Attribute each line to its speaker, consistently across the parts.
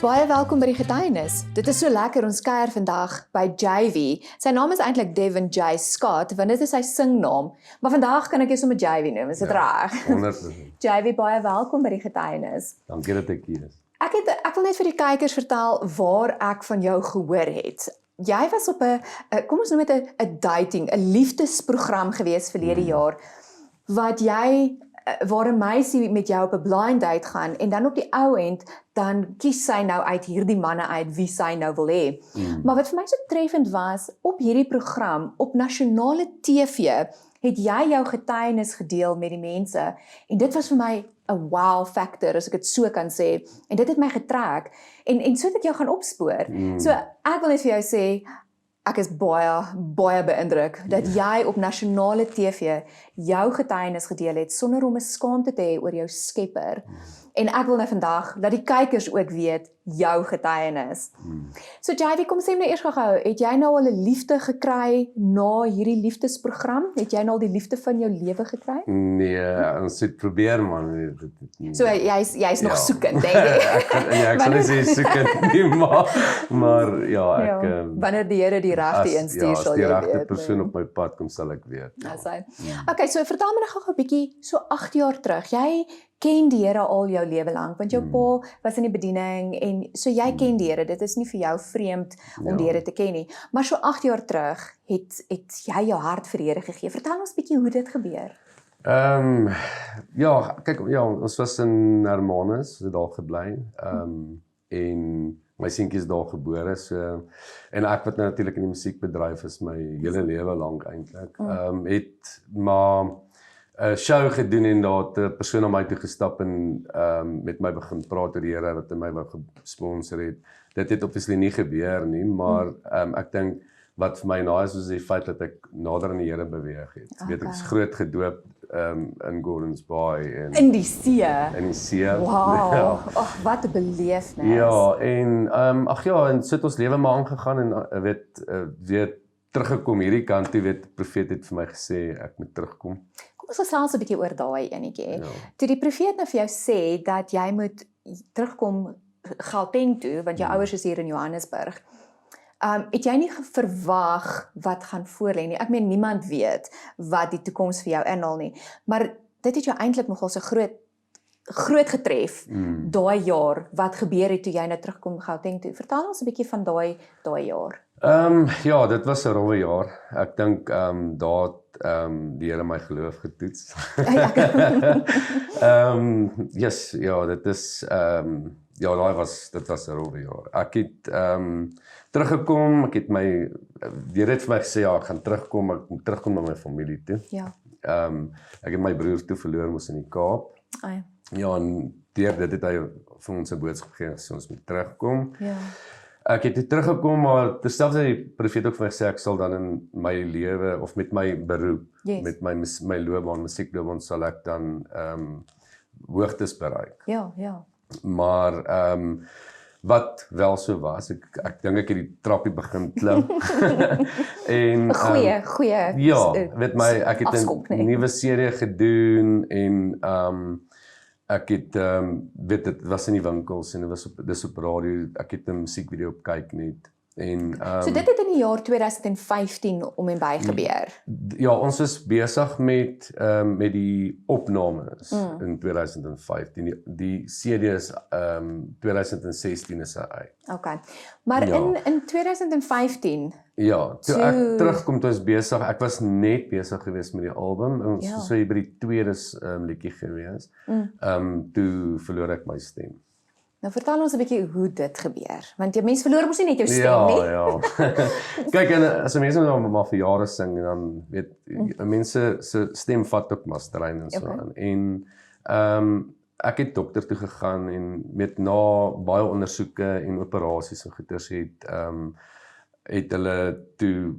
Speaker 1: Baie welkom by die Getuienis. Dit is so lekker, ons kuier vandag by JV. Sy naam is eintlik Devon Jay Scott, want dit is sy singnaam. Maar vandag kan ek jou sommer JV noem, is dit reg?
Speaker 2: 100%.
Speaker 1: JV, baie welkom by die Getuienis.
Speaker 2: Dankie dat ek hier is.
Speaker 1: Ek wil net vir die kykers vertel waar ek van jou gehoor het. Jy was op 'n kom ons noem dit 'n dating, 'n liefdesprogram gewees verlede jaar, wat jy waar 'n meisie met jou op 'n blind date gaan en dan op die ou end dan kies sy nou uit hierdie manne uit wie sy nou wil hê. Maar wat vir my so treffend was, op hierdie program op nasionale TV het jy jou getuienis gedeel met die mense en dit was vir my 'n wow factor, as ek dit so kan sê, en dit het my getrek en so het ek jou gaan opspoor. So ek wil net vir jou sê, ek is baie beïndruk dat jy op nasionale TV jou getuienis gedeel het sonder om 'n skaamte te hê oor jou skepper. En ek wil nou vandag dat die kykers ook weet jou getuienis. So JV, kom sê my nou eers gou, het jy nou al 'n liefde gekry na hierdie liefdesprogram? Het jy nou al die liefde van jou lewe gekry?
Speaker 2: Nee, ons het probeer man.
Speaker 1: So jy's nog soekend, dink ek.
Speaker 2: Ek sal nie sê soekend nie, maar ja, ek
Speaker 1: wanneer die Here die regte een stuur, sal jy weet.
Speaker 2: As die regte persoon op my pad kom, sal ek weet.
Speaker 1: Okay, so vertel my nou gou 'n bietjie, so 8 jaar terug. Jy ken die Here al jou lewe lank, want jou pa was in die bediening en so jy ken die Here. Dit is nie vir jou vreemd om die Here te ken nie. Maar so 8 jaar terug het jy jou hart vir die Here gegee. Vertel ons bietjie hoe dit gebeur.
Speaker 2: Ja, kyk, ons was in Hermanus, het daar gebly. En my seentjie is daar gebore, so en ek wat nou natuurlik in die musiekbedryf is my hele lewe lank eintlik. Het maar 'n show gedoen en daar het 'n persoon na my toe gestap en met my begin praat oor die Here wat my wou gesponsor het. Dit het obviously nie gebeur nie, maar ek dink wat vir my naai is die feit dat ek nader aan die Here beweeg het. Weet ek is groot gedoop in Gordons Bay en
Speaker 1: in die see.
Speaker 2: In die see.
Speaker 1: Wow. Ag, wat 'n belewenis.
Speaker 2: Ja, en en sit ons lewe maar aangegaan en weet teruggekom hierdie kant toe, weet die profeet het vir my gesê ek moet terugkom.
Speaker 1: Kom ons gesels 'n bietjie oor daai enetjie. Toe die profeet nou vir jou sê dat jy moet terugkom Gauteng toe, want jou ouers is hier in Johannesburg. Het jy nie verwag wat gaan voorlê nie? Ek meen niemand weet wat die toekoms vir jou inhou nie. Maar dit het jou eintlik nogal so groot getref daai jaar wat gebeur het toe jy nou terugkom Gauteng toe. Vertel ons 'n bietjie van daai jaar.
Speaker 2: Ja, dit was 'n rowwe jaar. Ek dink daar die Here my geloof getoets. Yes, ja, dit is dit was 'n rowwe jaar. Ek het teruggekom, ek het die Here het vir my gesê ja, ek gaan terugkom, ek moet terugkom na my familie toe.
Speaker 1: Ja.
Speaker 2: Ek het my broer toe verloor mos in die Kaap. Ja, en deur dit het hy vir ons 'n boodskap gegee, so ons moet terugkom.
Speaker 1: Ja.
Speaker 2: Ek het teruggekom, maar terselfs het die profeet ook vir my gesê ek sal dan in my lewe of met my beroep, met my loopbaan, musiekloopbaan sal ek dan hoogtes bereik.
Speaker 1: Ja.
Speaker 2: Maar wat wel so was, ek dink ek het die trappie begin klim. En
Speaker 1: 'n goeie
Speaker 2: ja, weet my, ek het 'n nuwe serie gedoen en ek het weet dit was in die winkels en dis op radio, ek het 'n musiekvideo op kyk net en
Speaker 1: so dit het in die jaar 2015 om en by gebeur.
Speaker 2: Ja, ons is besig met die opnames in 2015. Die CD is 2016 is hy uit.
Speaker 1: Okay. Maar in 2015
Speaker 2: ja, toe ek terugkom, toe is besig. Ek was net besig geweest met die album. Ons was so by die tweede liedjie geweest. Toe verloor ek my stem.
Speaker 1: Nou vertel ons 'n bietjie hoe dit gebeur, want jy mense verloor mos nie net jou stem nie.
Speaker 2: Ja. Kyk, en as mense nou maar vir jare sing, dan weet mense se stem vat ook masterrein en so aan. En ek het dokter toe gegaan en met na baie ondersoeke en operasies en goeters het hulle toe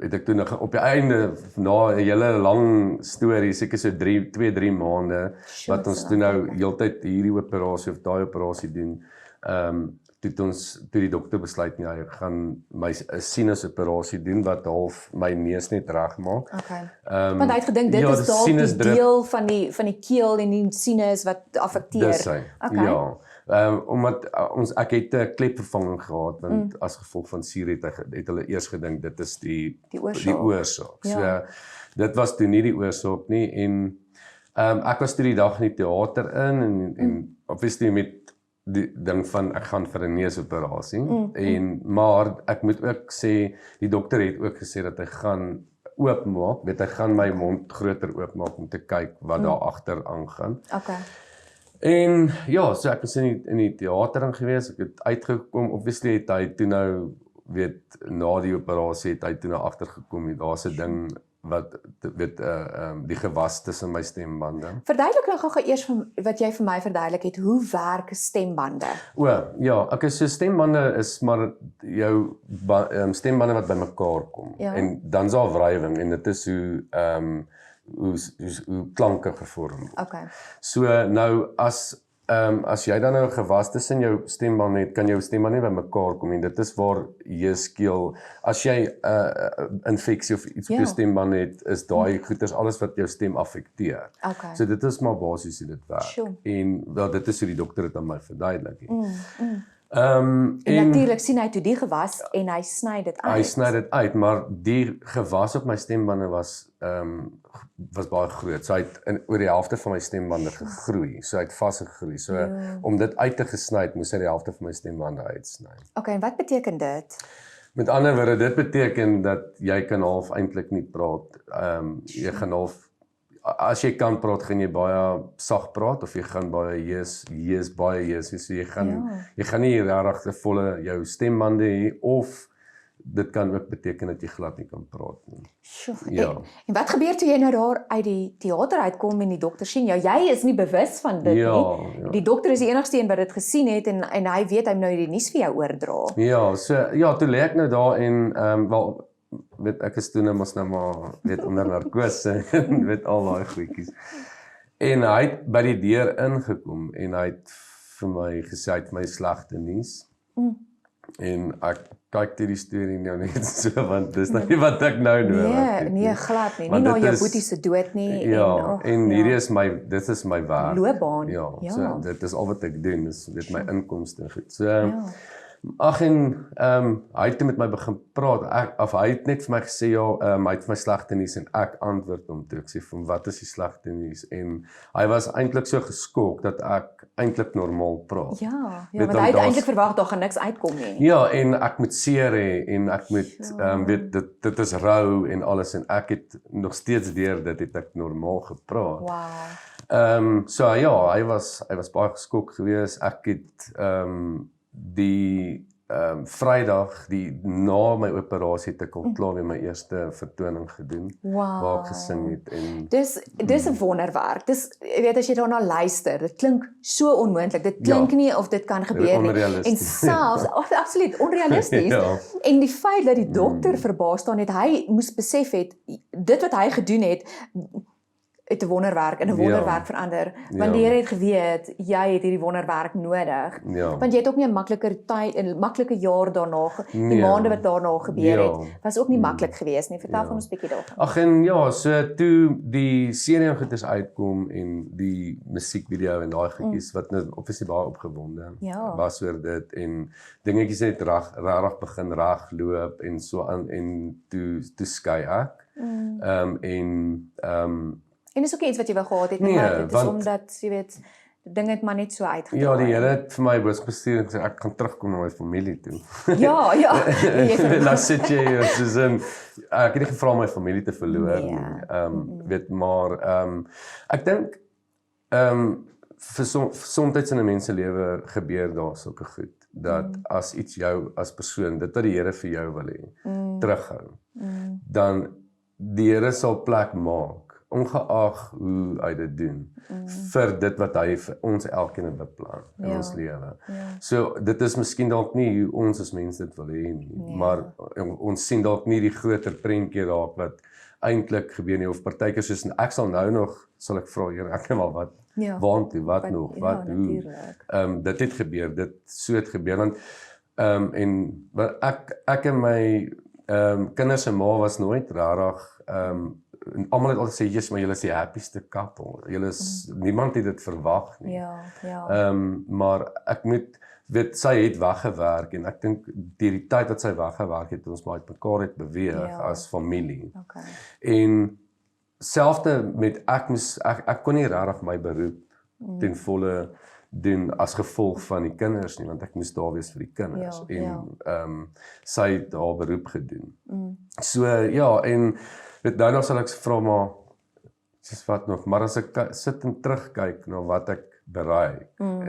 Speaker 2: het ek toe nog op die einde na 'n hele lang storie, seker so 2-3 maande wat ons toe nou heeltyd hierdie operasie of daai operasie doen. Toe die dokter besluit nie, hy gaan my sinusoperasie doen wat half my neus net reg maak.
Speaker 1: Okay. Want hy het gedink dit is dalk die deel van die keel en die sinus wat affekteer.
Speaker 2: Dis hy. Okay. Ja. Omdat ek het 'n klepvervanging gehad, want as gevolg van suur het hulle eers gedink dit is die oorsaak.
Speaker 1: Ja.
Speaker 2: So dit was toe nie die oorsaak nie en ek was toe die dag in die teater en obviously met die ding van ek gaan vir 'n neusoperasie maar ek moet ook sê die dokter het ook gesê dat hy gaan oopmaak, hy gaan my mond groter oopmaak om te kyk wat daar agter aangaan.
Speaker 1: Okay.
Speaker 2: En ja, so ek was in die teater gewees, ek het uitgekom, obviously het hy toe nou, na die operasie het hy toe nou agtergekom, daar's 'n ding wat, die gewas tussen my stembande.
Speaker 1: Verduidelik nou gou eers wat jy vir my verduidelik het, hoe werk stembande?
Speaker 2: Ja, okay, so stembande is maar jou stembande wat bymekaar kom.
Speaker 1: Ja.
Speaker 2: En dan's daar wrywing en dit is hoe klanke gevorm word.
Speaker 1: Okay.
Speaker 2: So nou as jy dan nou 'n gewas tussen jou stembande het, kan jou stembande nie bymekaar kom en dit is waar jy skeel. As jy 'n infeksie of iets op jou stembande het, is daai goeters alles wat jou stem affekteer.
Speaker 1: Okay.
Speaker 2: So dit is maar basies hoe dit werk.
Speaker 1: Sure.
Speaker 2: En wel dit is hoe die dokter dit aan my verduidelik het.
Speaker 1: En natuurlik sien hy toe die gewas en hy sny dit uit.
Speaker 2: Hy sny dit uit, maar die gewas op my stembande was baie groot. So hy het oor die helfte van my stembande gegroei. So hy het vasgegroei. So om dit uit te gesny het, moes hy die helfte van my stembande uitsny.
Speaker 1: Okay, en wat beteken dit?
Speaker 2: Met ander woorde, dit beteken dat jy kan half eintlik nie praat. Jy gaan half as jy kan praat, gaan jy baie sag praat of jy gaan baie baie jees. So jy gaan nie regtig 'n volle jou stembande hê of dit kan ook beteken dat jy glad nie kan praat nie.
Speaker 1: Sjoe.
Speaker 2: Ja.
Speaker 1: En wat gebeur toe jy nou daar uit die teater uitkom en die dokter sien jou? Jy is nie bewus van dit nie.
Speaker 2: Ja.
Speaker 1: Die dokter is die enigste een wat dit gesien het en hy weet hy nou die nuus vir jou oordra.
Speaker 2: Ja, so toe lê ek nou daar en ek is toe nou mos nou maar onder narkose en al daai goedjies. En hy het by die deur ingekom en hy het vir my gesê hy het my slegte nuus. En ek kyk die storie nou net so, want dis nou nie wat ek nou nodig het.
Speaker 1: Nee, glad nie. Nie na jou boetie se dood nie.
Speaker 2: Ja, en hierdie is dit is my werk.
Speaker 1: Loopbaan.
Speaker 2: Ja, so dit is al wat ek doen, dis my inkomste goed. So, ag en hy het met my begin praat. Hy het net vir my gesê hy het vir my slegte nuus en ek antwoord hom toe. Ek sê vir hom wat is die slegte nuus? En hy was eintlik so geskok dat ek eintlik normaal praat.
Speaker 1: Ja, want hy het eintlik verwag daar gaan niks uitkom nie.
Speaker 2: Ja, en ek moet seer hê en ek moet dit is rou en alles en ek het nog steeds deur dit het ek normaal gepraat.
Speaker 1: Wow.
Speaker 2: So ja, hy was baie geskok geweest. Ek het die Vrydag na my operasie het ek al klaar weer my eerste vertoning gedoen waar ek gesing het en
Speaker 1: dis 'n wonderwerk. Jy weet as jy daarna luister, dit klink so onmoontlik. Dit klink nie of dit kan gebeur nie. En selfs absoluut onrealisties. En die feit dat die dokter verbaas staan het, hy moes besef het dit wat hy gedoen het uit 'n wonderwerk in 'n wonderwerk verander. Want die Here het geweet jy het hierdie wonderwerk nodig. Want jy het ook nie 'n maklike jaar daarna, die maande wat daarna gebeur het, was ook nie maklik geweest nie. Vertel van ons 'n bietjie daarvan.
Speaker 2: Ag en so toe die serie goeders uitkom en die musiekvideo en daai goedjies wat nou obviously baie opgewonde was oor dit en dingetjies het regtig begin regloop en so aan en toe skei ek.
Speaker 1: En dis ook iets wat jy wou gehad het, maar dit is omdat, jy weet, dinge het maar net so uitgedraai.
Speaker 2: Ja, die Here het vir my boodskap gestuur en gesê ek gaan terugkom na my familie toe.
Speaker 1: Ja.
Speaker 2: Nou sit jy soos ek het nie gevra om my familie te verloor nie. Weet maar ek dink vir soms in 'n mens se lewe gebeur daar sulke goed dat as iets jou as persoon dit wat die Here vir jou wil hê terughou, dan die Here sal plek maak ongeag hoe hy dit doen vir dit wat hy vir ons elkeen beplan in ons lewe. So dit is miskien dalk nie hoe ons as mense dit wil hê nie, maar ons sien dalk nie die groter prentjie raak wat eintlik gebeur nie of partykeer soos ek sal ek vra Here, ek maar wat waantoe, wat nog, wat hoe. Dit het gebeur, so het gebeur want ek en my kinders se ma was nooit rarig almal het altyd sê, "Jesus, maar julle is die happieste couple." Julle is niemand het dit verwag nie.
Speaker 1: Ja.
Speaker 2: Maar ek moet weet sy het weggewerk en ek dink deur die tyd wat sy weggewerk het, ons baie uit mekaar het beweeg as familie.
Speaker 1: Okay.
Speaker 2: En selfde met ek kon nie regtig my beroep ten volle doen as gevolg van die kinders nie, want ek moes daar wees vir die kinders sy het haar beroep gedoen. So en weet nou nog sal ek vra maar soos wat nog, maar as ek sit en terugkyk na wat ek bereik,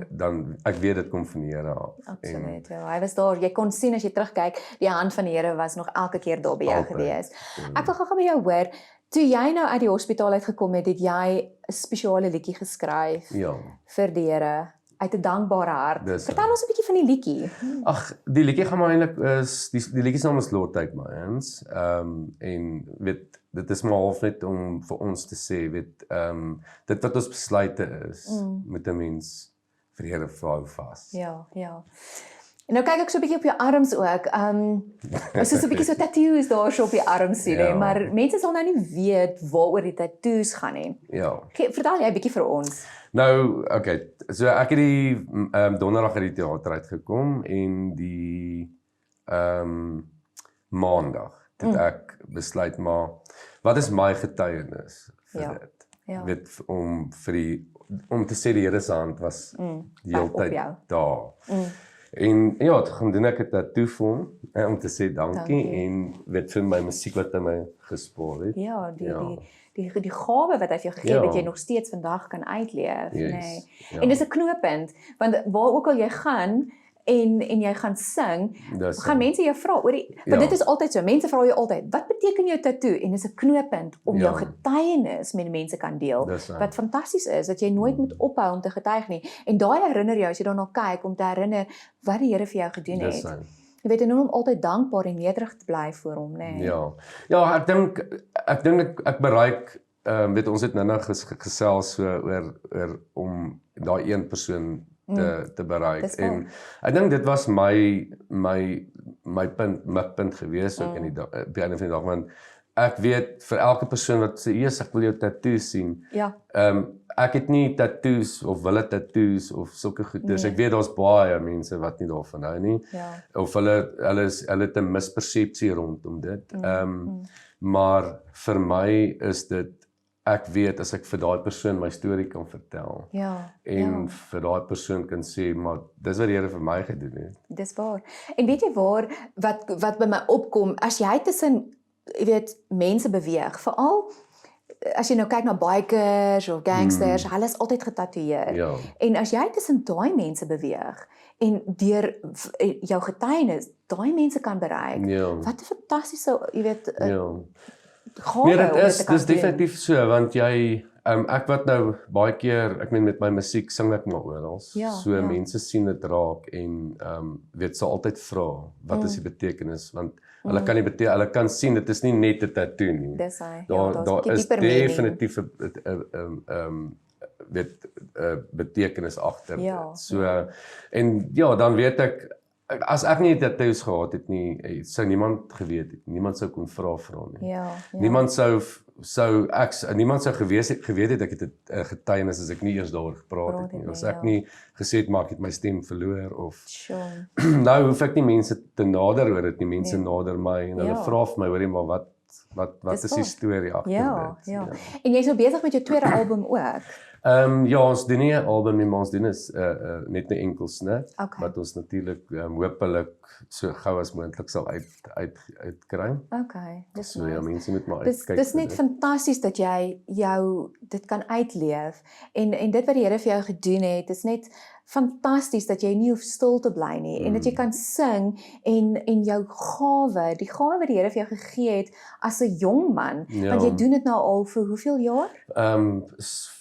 Speaker 2: dan ek weet dit kom van die Here af.
Speaker 1: Absoluut, hy was daar, jy kon sien as jy terugkyk, die hand van die Here was nog elke keer daar by jou gewees. Ek wil gou by jou hoor, toe jy nou uit die hospitaal uitgekom het jy 'n spesiale liedjie geskryf vir die Here, uit 'n dankbare hart. Vertel ons 'n bietjie van die liedjie.
Speaker 2: Ag, die liedjie gaan maar eintlik is die liedjie se naam is Lord Take My Hands. En weet dit is maar half net om vir ons te sê, weet dit wat ons besluite is, moet 'n mens vir die Here hou vas.
Speaker 1: Ja. En nou kyk ek so 'n bietjie op jou arms ook. Is so 'n bietjie so tattoos daar so op die arms sien, maar mense sal nou nie weet waaroor die tattoos gaan nie. Vertel jy 'n bietjie vir ons.
Speaker 2: Nou, okay, so ek het die donderdag uit die teater uitgekom en die maandag het ek besluit maar wat is my getuienis vir dit? Weet om te sê die Here se hand was die hele tyd daar. En het gaan doen ek 'n tattoo vir hom om te sê dankie en weet vir my musiek wat hy my gespoor het. Die gawe wat hy vir jou gegee het, wat jy nog steeds vandag kan uitleef, En dis 'n knooppunt, want waar ook al jy gaan en jy gaan sing, gaan mense jou vra oor want dit is altyd so, mense vra jou altyd, wat beteken jou tattoo? En dis 'n knooppunt om jou getuienis met mense kan deel, wat fantasties is, dat jy nooit moet ophou om te getuig nie, en daai herinner jou, as jy daarna kyk, om te herinner wat die Here vir jou gedoen het. Jy weet, en om altyd dankbaar en nederig te bly voor hom, ek dink ek bereik, weet ons het nou gesels so oor om daai een persoon te bereik. En ek dink dit was my punt gewees ook in die einde van die dag, want ek weet vir elke persoon wat sê, "Jesus, ek wil jou tattoo sien." Ek het nie tattoos of wille tattoos of sulke goeders. Ek weet daar's baie mense wat nie daarvan hou nie. Of hulle het 'n mispersepsie rondom dit. Maar vir my is dit ek weet as ek vir daai persoon my storie kan vertel en vir daai persoon kan sê, maar dis wat die Here vir my gedoen het.
Speaker 1: Dis waar. En weet jy waar, wat by my opkom, as jy tussen, jy weet, mense beweeg, veral as jy nou kyk na bikers of gangsters, hulle is altyd getatoeëer. En as jy tussen daai mense beweeg, en deur jou getuienis, daai mense kan bereik, wat 'n fantastiese, jy weet,
Speaker 2: dit is definitief so, want jy, ek wat nou baie keer, ek meen met my musiek sing ek maar oral, so mense sien dit raak en weet sal altyd vra, wat is die betekenis, want hulle kan hulle kan sien, dit is nie net 'n tattoo nie, daar is definitief weet betekenis agter dit, so, en dan weet ek, as ek nie tattoos gehad het nie, sou niemand geweet het, niemand sou kon vra nie. Niemand sou geweet het ek het 'n getuienis as ek nie eers daaroor gepraat het nie. As ek nie gesê het maar ek het my stem verloor of nou hoef ek nie mense te nader oor dit nie, mense nader my en hulle vra vir my, hoorie, maar wat is die storie agter dit?
Speaker 1: En jy's nou besig met jou tweede album ook.
Speaker 2: Ons doen nie 'n album nie, maar ons doen is net 'n enkel snit, wat ons natuurlik hopelik so gou as moontlik sal uitkry.
Speaker 1: Dis
Speaker 2: so mense moet maar uitkyk.
Speaker 1: Dis net fantasties dat jy dit kan uitleef, en dit wat die Here vir jou gedoen het, is net fantasties dat jy nie hoef stil te bly nie, en dat jy kan sing, en jou gawe, die gawe wat die Here vir jou gegee het, as 'n jong man, want jy doen dit nou al vir hoeveel jaar?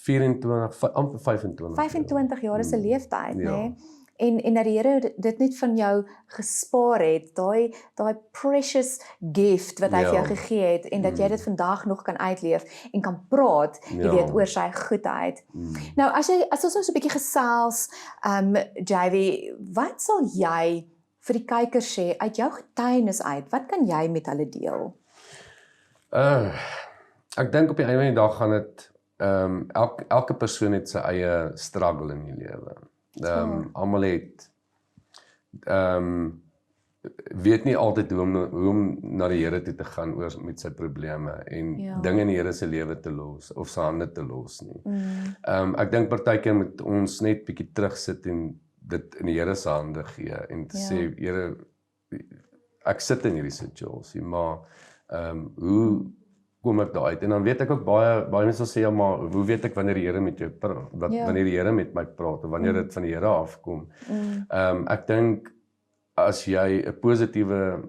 Speaker 1: 25 jaar is 'n leeftyd, né? En dat die Here dit net van jou gespaar het, daai precious gift wat hy vir jou gegee het, en dat jy dit vandag nog kan uitleef en kan praat, jy weet, oor sy goedheid. Nou, as ons nou so 'n bietjie gesels, JV, wat sal jy vir die kykers sê uit jou getuienis uit? Wat kan jy met hulle deel?
Speaker 2: Ek dink op die einde van die dag gaan dit elke persoon het sy eie struggle in die lewe. Almal het weet nie altyd hoe om na die Here toe te gaan oor met sy probleme en dinge in die Here se lewe te los of sy hande te los nie. Ek dink partykeer moet ons net bietjie terugsit en dit in die Here se hande gee en te sê, Here, ek sit in hierdie situasie, maar hoe kom ek daar uit? En dan weet ek ook baie mense sal sê, ja, maar hoe weet ek wanneer die Here met jou praat? Wanneer die Here met my praat of wanneer dit van die Here afkom? Ek dink as jy 'n positiewe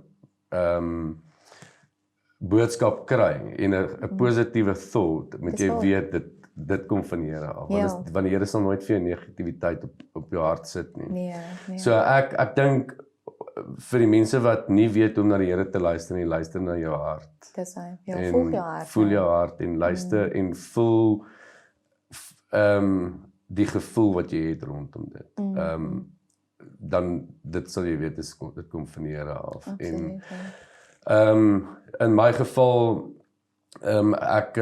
Speaker 2: boodskap kry en 'n positiewe thought, moet jy weet dit kom van die Here af. Want die Here sal nooit vir jou negativiteit op jou hart sit nie.
Speaker 1: Nee.
Speaker 2: So ek dink vir die mense wat nie weet hoe om na die Here te luister nie, luister na jou hart.
Speaker 1: Dis hy. Voel jou hart.
Speaker 2: Voel jou hart en luister en voel die gevoel wat jy het rondom dit. Dan dit sal jy weet, dit kom van die Here af.
Speaker 1: Absoluut.
Speaker 2: En in my geval ek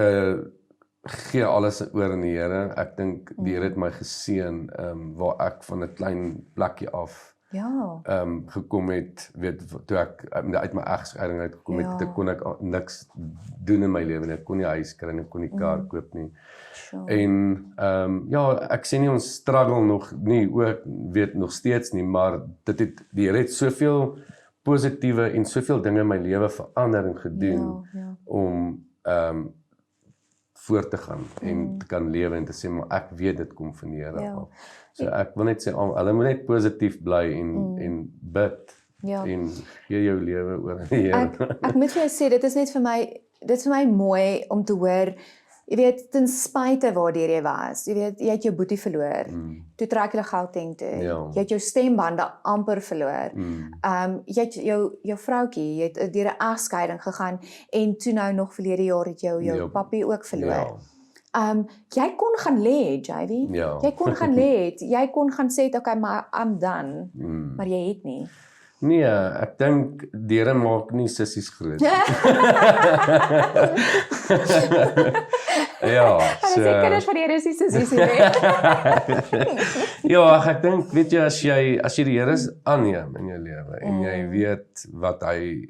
Speaker 2: gee alles oor aan die Here. Ek dink die Here het my geseën waar ek van 'n klein plekkie af gekom het, weet, toe ek uit my egskeiding uitgekom het, toe kon ek niks doen in my lewe nie. Ek kon nie huis kry nie, ek kon nie kar koop nie. En ek sê nie ons struggle nog nie, ook weet nog steeds nie, maar die Here het soveel positiewe en soveel dinge in my lewe verander en gedoen om voor te gaan en te kan lewe en te sê, maar ek weet dit kom van die Here af. So ek wil net sê, hulle moet net positief bly en bid en gee jou lewe oor aan die Here.
Speaker 1: Ek moet vir jou sê, dit is vir my mooi om te hoor, jy weet, ten spyte waardeur jy was, jy weet, jy het jou boetie verloor, toe trek jy Gauteng toe, jy het jou stembande amper verloor, jy het jou vroutjie, jy het deur 'n egskeiding gegaan, en toe nou nog verlede jaar het jou pappie ook verloor. Jy kon gaan lê, JV, jy kon gaan lê, jy kon gaan sê, okay, maar I'm done, maar jy het nie.
Speaker 2: Nee, ek dink die Here maak nie sissies groot. So
Speaker 1: kinders van die Here is nie sissies nie.
Speaker 2: Ek dink, weet jy, as jy die Here aanneem in jou lewe en jy weet wat hy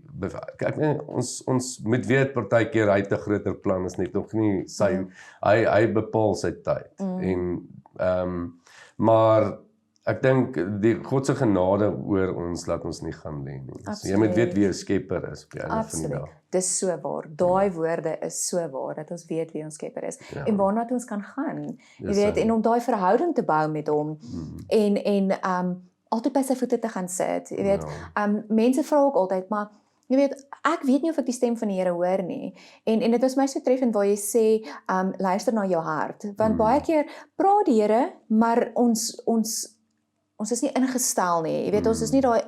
Speaker 2: kyk, ons moet weet partykeer hy het 'n groter plan, is net nog nie hy bepaal sy tyd. En maar ek dink die God se genade oor ons laat ons nie gaan lê nie. So jy moet weet wie jou skepper is op die einde van die dag.
Speaker 1: Dis so waar. Daai woorde is so waar, dat ons weet wie ons skepper is en waarna ons kan gaan. Jy weet, en om daai verhouding te bou met hom en altyd by sy voete te gaan sit. Jy weet, mense vra ook altyd, maar jy weet, ek weet nie of ek die stem van die Here hoor nie. En dit was my so treffend waar jy sê, luister na jou hart. Want baie keer praat die Here, maar ons is nie ingestel nie. Jy weet, ons is nie daai,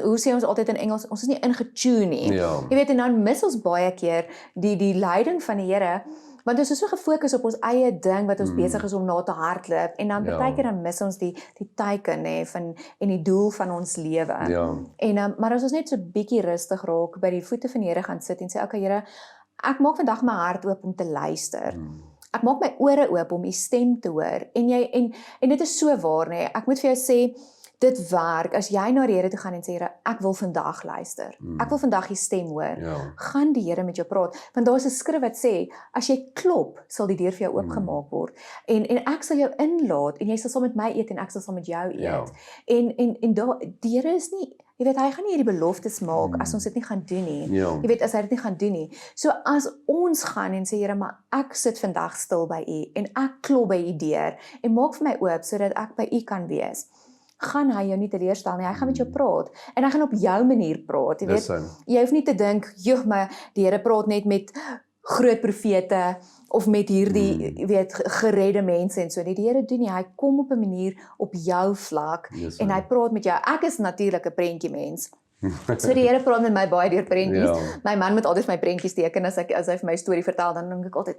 Speaker 1: hoe sê ons altyd in Engels, ons is nie ingetune nie. Jy weet, en dan mis ons baie keer die leiding van die Here, want ons is so gefokus op ons eie ding wat ons besig is om na te hardloop, en dan baie keer dan mis ons die teiken en die doel van ons lewe. En maar as ons net so bietjie rustig raak, by die voete van die Here gaan sit en sê, okay Here, ek maak vandag my hart oop om te luister. Ek maak my ore oop om u stem te hoor. En dit is so waar, nee. Ek moet vir jou sê, dit werk. As jy na die Here toe gaan en sê, Here, ek wil vandag luister. Ek wil vandag die stem hoor. Gaan die Here met jou praat. Want daar is 'n skrif wat sê, as jy klop, sal die deur vir jou oopgemaak word. En ek sal jou inlaat, en jy sal saam met my eet, en ek sal saam met jou eet. En die Here is nie, jy weet, hy gaan nie hierdie beloftes maak as ons dit nie gaan doen nie. Jy weet, as hy dit nie gaan doen nie. So as ons gaan en sê, Here, maar ek sit vandag stil by u, en ek klop by u deur, en maak vir my oop, sodat ek by u kan wees, gaan hy jou nie teleurstel nie, hy gaan met jou praat, en hy gaan op jou manier praat, jy weet, jy hoef nie te dink, maar die Here praat net met groot profete, of met hierdie, weet, geredde mense en so, die Here doen nie, hy kom op 'n manier op jou vlak, en hy praat met jou. Ek is natuurlik 'n prentjie mens, so die Here praat met my baie deur prentjies. My man moet altyd my prentjies teken, as hy vir my storie vertel, dan dink ek altyd,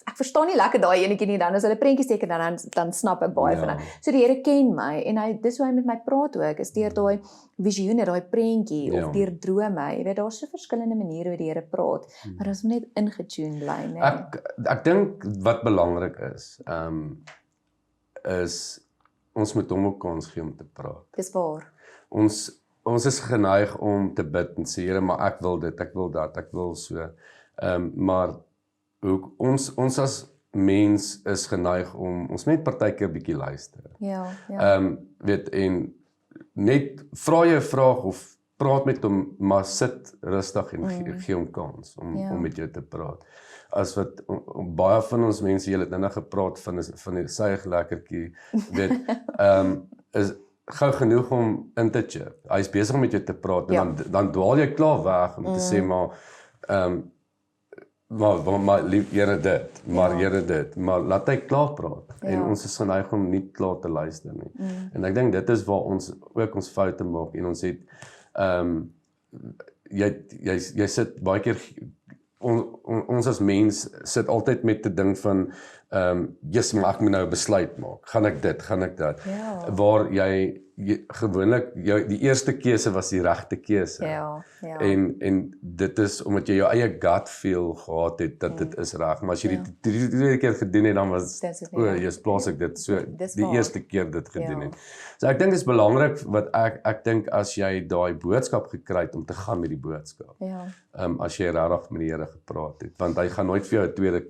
Speaker 1: ek verstaan nie lekker daai enetjie nie, dan as hulle prentjies teken dan snap ek baie van dit. So die Here ken my en dis hoe hy met my praat ook, is deur daai visioene, daai prentjie of deur drome. Jy weet daar's so verskillende maniere hoe die Here praat, maar ons moet net ingetune bly, né?
Speaker 2: Ek dink wat belangrik is ons moet hom 'n kans gee om te praat.
Speaker 1: Dis waar.
Speaker 2: Ons is geneig om te bid en sê, Here, maar ek wil dit, ek wil dat, ek wil so. Maar ons as mens is geneig om, ons net partykeer bietjie luister.
Speaker 1: Ja.
Speaker 2: Weet, en net vra jy 'n vraag of praat met hom, maar sit rustig en gee hom kans om met jou te praat. As wat baie van ons mense, jy het nou gepraat van die suiglekkertjie, weet, is gou genoeg om in te chip. Hy is besig om met jou te praat en dan dwaal jy klaar weg om te sê maar lief Here dit, maar Here dit, maar laat hy klaar praat. En ons is geneig om nie klaar te luister nie. En ek dink dit is waar ons ook ons foute maak en ons het jy sit baie keer ons as mens sit altyd met 'n ding van yes, maar ek moet nou 'n besluit maak. Gaan ek dit, gaan ek dat. Waar jy gewoonlik die eerste keuse was die regte keuse. En dit is omdat jy jou eie gut feel gehad het dat dit is reg, maar as jy die tweede keer gedoen het dan was jy's plaas ek dit so die eerste keer dit gedoen het. So ek dink dit is belangrik wat ek dink as jy daai boodskap gekry het om te gaan met die boodskap. As jy regtig met die Here gepraat het, want hy gaan nooit vir jou 'n tweede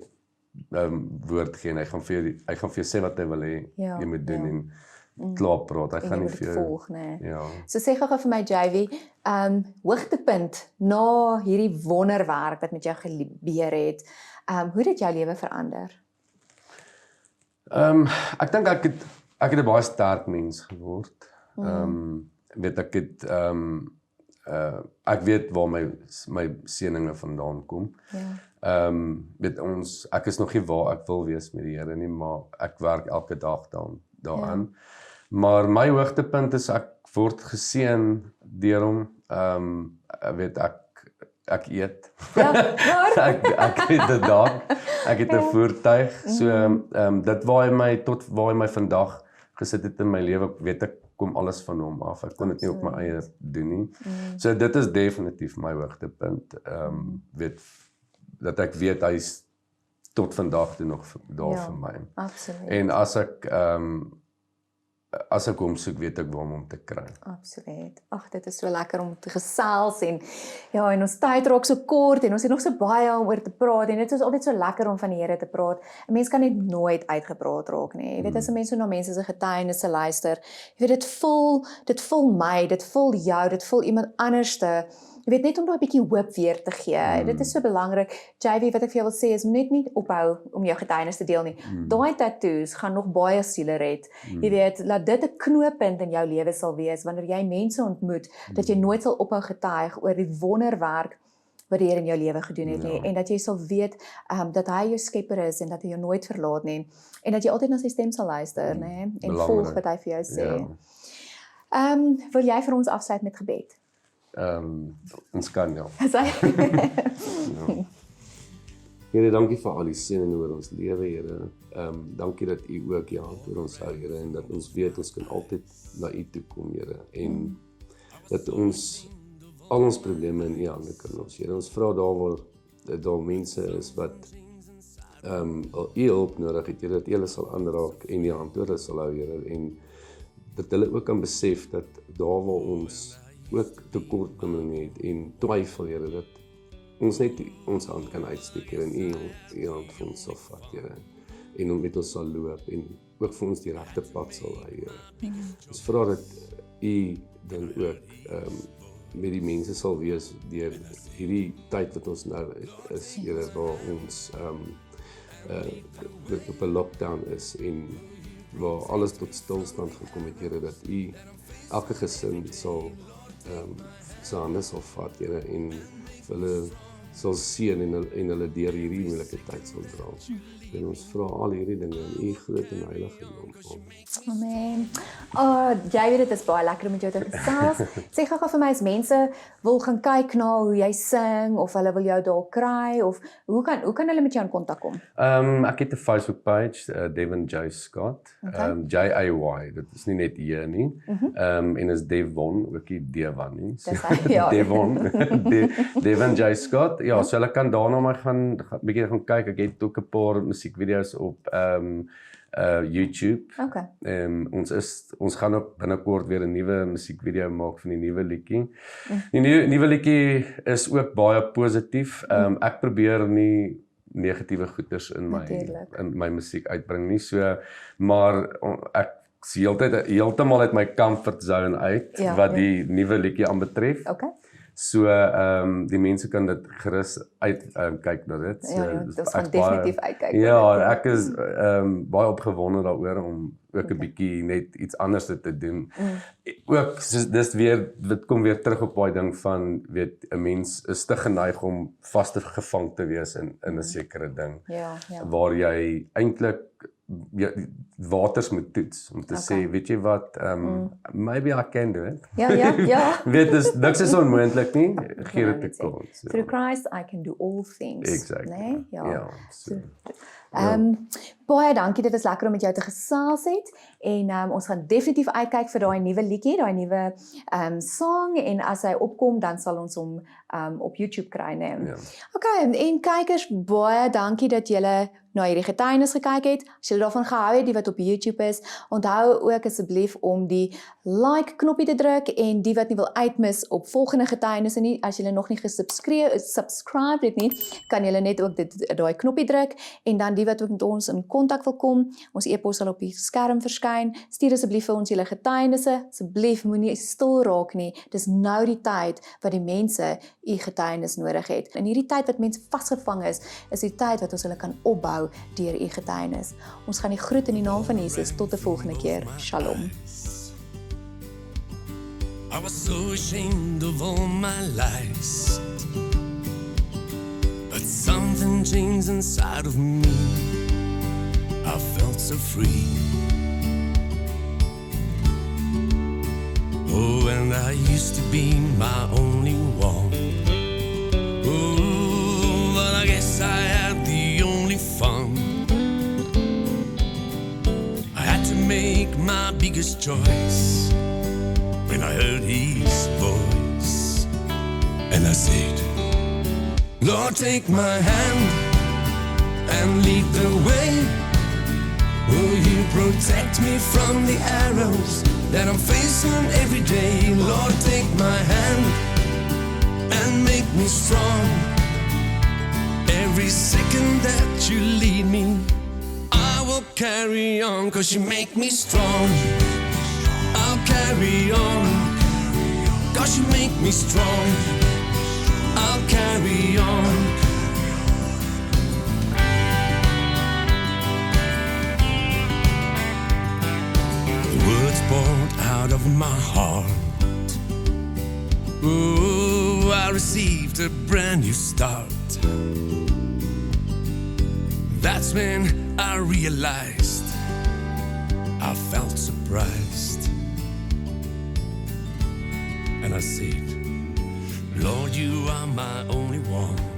Speaker 2: woord gee en hy gaan vir jou sê wat hy wil hê jy moet doen en klaar praat. Hy gaan nie vir jou
Speaker 1: volg, nee. So sê gou vir my JV, hoogtepunt na hierdie wonderwerk wat met jou gebeur het, hoe het dit jou lewe verander?
Speaker 2: Ek dink ek het 'n baie sterk mens geword. Weet ek het ek weet waar my seëninge vandaan kom. Weet ek is nog nie waar ek wil wees met die Here nie, maar ek werk elke dag daaraan. Maar my hoogtepunt is ek word geseën deur hom. Weet ek eet. Ek het 'n dak, ek het 'n voertuig. So dit tot waar hy my vandag gesit het in my lewe, weet ek kom alles van hom af. Ek kon dit nie op my eie doen nie. So dit is definitief my hoogtepunt. Weet dat ek weet hy's tot vandag toe nog daar vir my.
Speaker 1: Absoluut.
Speaker 2: En as ek hom soek, weet ek waar om te kry.
Speaker 1: Absoluut. Ag, dit is so lekker om te gesels en ons tyd raak so kort en ons het nog so baie om oor te praat en dit is altyd so lekker om van die Here te praat. 'n Mens kan net nooit uitgepraat raak nie. Jy weet as 'n mens so na mense se getuienisse luister, jy weet dit vul my, dit vul jou, dit vul iemand anderste. Jy weet net om daai bietjie hoop weer te gee. Dit is so belangrik. JV, wat ek vir jou wil sê is net nie ophou om jou getuienis te deel nie. Daai tattoos gaan nog baie siele red. Jy weet, laat dit 'n knooppunt in jou lewe sal wees wanneer jy mense ontmoet, dat jy nooit sal ophou getuig oor die wonderwerk wat die Here in jou lewe gedoen het nie, en dat jy sal weet dat hy jou skepper is en dat hy jou nooit verlaat nie, en dat jy altyd na sy stem sal luister, nê, en volg wat hy vir jou sê. Wil jy vir ons afsluit met gebed?
Speaker 2: Ons kan Here, dankie vir al die seëninge oor ons lewe, Here. Dankie dat U ook hand oor ons hou, Here, en dat ons weet ons kan altyd na U toe kom, Here, en dat ons al ons probleme in U hande kan los, Here. Ons vra daar mense is wat U hulp nodig het, Here, dat hulle sal aanraak en U hand oor hulle sal hou, Here, en dat hulle ook kan besef dat daar waar ons ook tekortkominge het en twyfel, Here, dat ons net ons hand kan uitsteek, Here, en U hand vir ons sal vat, Here, en met ons sal loop, en ook vir ons die regte pad sal lei, Here. Ons vra dat U dan ook met die mense sal wees deur hierdie tyd wat ons nou is, Here, waar ons op 'n lockdown is, en waar alles tot stilstand gekom het, Here, dat U elke gesin sal sy hande sal vat, Here, en vir hulle sal seën en hulle deur hierdie moeilike tyd sal dra. En ons vra al hierdie dinge in u groot en heilige naam.
Speaker 1: Amen. Jy weet dit is baie lekker om met jou te gesels. Sê gou vir my as mense wil gaan kyk na hoe jy sing of hulle wil jou dalk kry of hoe kan hulle met jou in kontak kom?
Speaker 2: Ek het 'n Facebook page, Devon Jay Scott.
Speaker 1: Okay.
Speaker 2: J-A-Y, dit is nie net J nie. En is Devon, ook nie Devon nie.
Speaker 1: Dis ja.
Speaker 2: Devon Jay Scott. Ja, so hulle kan daarna my gaan bietjie gaan kyk. Ek het ook 'n paar musiekvideo's op YouTube.
Speaker 1: Okay.
Speaker 2: Ons gaan ook binnekort weer 'n nuwe musiekvideo maak van die nuwe liedjie. Die nuwe liedjie is ook baie positief. Ek probeer nie negatiewe goeters in my musiek uitbring nie. So maar ek is heeltemal uit my comfort zone uit wat die nuwe liedjie aanbetref.
Speaker 1: Okay.
Speaker 2: So die mense kan dit gerus kyk na dit. So,
Speaker 1: dit gaan definitief uitkyk.
Speaker 2: Ja, ek is baie opgewonde daaroor om ook 'n bietjie net iets anders te doen. Ook dit kom weer terug op daai ding van weet 'n mens is te geneig om vasgevang te wees in 'n sekere ding.
Speaker 1: Ja.
Speaker 2: Waar jy eintlik waters moet toets om te sê, weet jy wat, maybe I can do it.
Speaker 1: Ja.
Speaker 2: Weet niks is onmoontlik nie, gee dit 'n kans. So.
Speaker 1: Through Christ I can do all things.
Speaker 2: Exactly.
Speaker 1: Nee? Ja.
Speaker 2: So.
Speaker 1: Baie dankie, dit was lekker om met jou te gesels het en ons gaan definitief uitkyk vir daai nuwe liedjie, daai nuwe song en as hy opkom dan sal ons hom op YouTube kry, nee.
Speaker 2: Ja.
Speaker 1: Okay, en kykers, baie dankie dat julle na hierdie getuienis gekyk het. As julle daarvan gehou het, die wat op YouTube is, onthou ook asseblief om die like knoppie te druk en die wat nie wil uitmis op volgende getuienisse nie, as julle nog nie subscribe het nie, kan julle net ook daai knoppie druk en dan die wat ook met ons in kontak wil kom, ons e-pos sal op die skerm verskyn. Stuur asseblief vir ons julle getuienisse, asseblief moenie stil raak nie. Dis nou die tyd wat die mense u getuienis nodig het. In hierdie tyd wat mense vasgevang is die tyd wat ons hulle kan opbou deur u getuienis. Ons gaan die groet in die naam van Jesus. Tot 'n volgende keer. Shalom.
Speaker 3: I was so ashamed of all my lies, but something changed inside of me. I felt so free. Oh, and I used to be my only one. Oh, but I guess I had the only fun. I had to make my biggest choice when I heard his voice. And I said, Lord, take my hand and lead the way. Will you protect me from the arrows that I'm facing every day? Lord, take my hand and make me strong. Every second that you lead me, I will carry on, 'cause you make me strong. I'll carry on, 'cause you make me strong. I'll carry on. Words poured out of my heart. Ooh, I received a brand new start. That's when I realized I felt surprised. And I said, Lord, you are my only one.